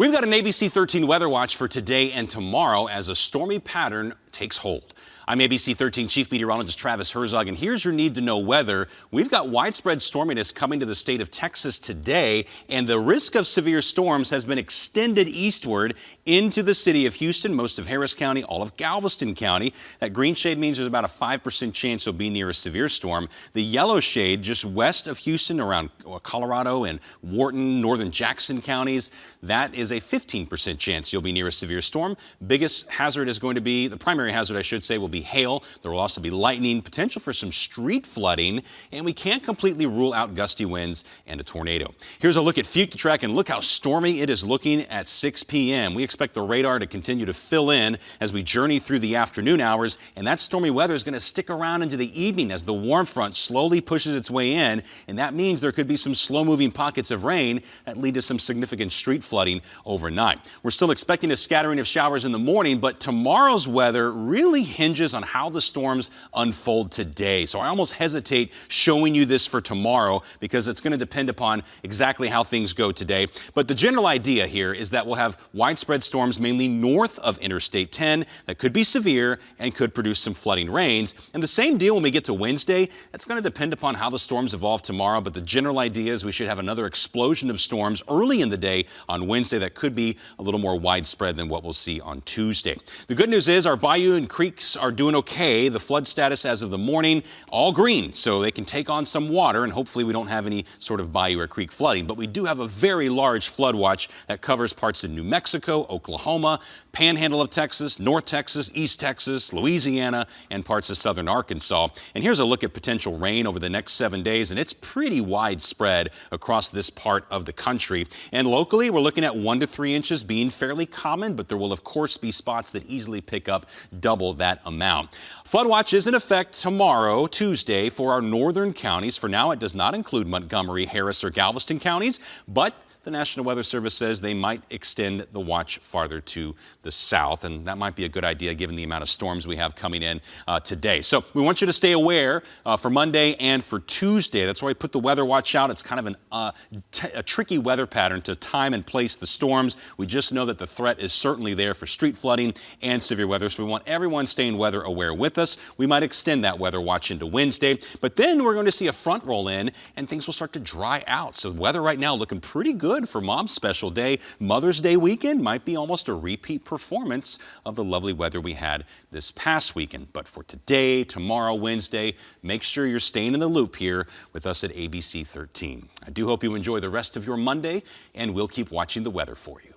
We've got an ABC13 Weather Watch for today and tomorrow as a stormy pattern takes hold. I'm ABC13 Chief Meteorologist Travis Herzog, and here's your need-to-know weather. We've got widespread storminess coming to the state of Texas today, and the risk of severe storms has been extended eastward into the city of Houston, most of Harris County, all of Galveston County. That green shade means there's about a 5% chance you'll be near a severe storm. The yellow shade just west of Houston around Colorado and Wharton, northern Jackson counties, that is a 15% chance you'll be near a severe storm. Biggest hazard is going to be, the primary hazard I should say, will be hail. There will also be lightning, potential for some street flooding, and we can't completely rule out gusty winds and a tornado. Here's a look at Future Track, and look how stormy it is looking at 6 p.m. We expect the radar to continue to fill in as we journey through the afternoon hours, and that stormy weather is going to stick around into the evening as the warm front slowly pushes its way in, and that means there could be some slow-moving pockets of rain that lead to some significant street flooding overnight. We're still expecting a scattering of showers in the morning, but tomorrow's weather really hinges on how the storms unfold today. So I almost hesitate showing you this for tomorrow because it's going to depend upon exactly how things go today. But the general idea here is that we'll have widespread storms mainly north of Interstate 10 that could be severe and could produce some flooding rains. And the same deal when we get to Wednesday. That's going to depend upon how the storms evolve tomorrow, but the general idea is we should have another explosion of storms early in the day on Wednesday that could be a little more widespread than what we'll see on Tuesday. The good news is our bayou and creeks are doing okay. The flood status as of the morning, all green, so they can take on some water, and hopefully we don't have any sort of bayou or creek flooding. But we do have a very large flood watch that covers parts of New Mexico, Oklahoma, panhandle of Texas, North Texas, East Texas, Louisiana, and parts of southern Arkansas. And here's a look at potential rain over the next 7 days, and it's pretty widespread across this part of the country. And locally, we're looking at 1 to 3 inches being fairly common, but there will of course be spots that easily pick up double that amount. Flood watch is in effect tomorrow, Tuesday, for our northern counties. For now, it does not include Montgomery, Harris, or Galveston counties, but the National Weather Service says they might extend the watch farther to the south, and that might be a good idea given the amount of storms we have coming in today. So we want you to stay aware for Monday and for Tuesday. That's why we put the weather watch out. It's kind of a tricky weather pattern to time and place the storms. We just know that the threat is certainly there for street flooding and severe weather, so we want everyone staying weather aware with us. We might extend that weather watch into Wednesday, but then we're going to see a front roll in and things will start to dry out. So weather right now looking pretty good for Mom's special day. Mother's Day weekend might be almost a repeat performance of the lovely weather we had this past weekend. But for today, tomorrow, Wednesday, make sure you're staying in the loop here with us at ABC 13. I do hope you enjoy the rest of your Monday, and we'll keep watching the weather for you.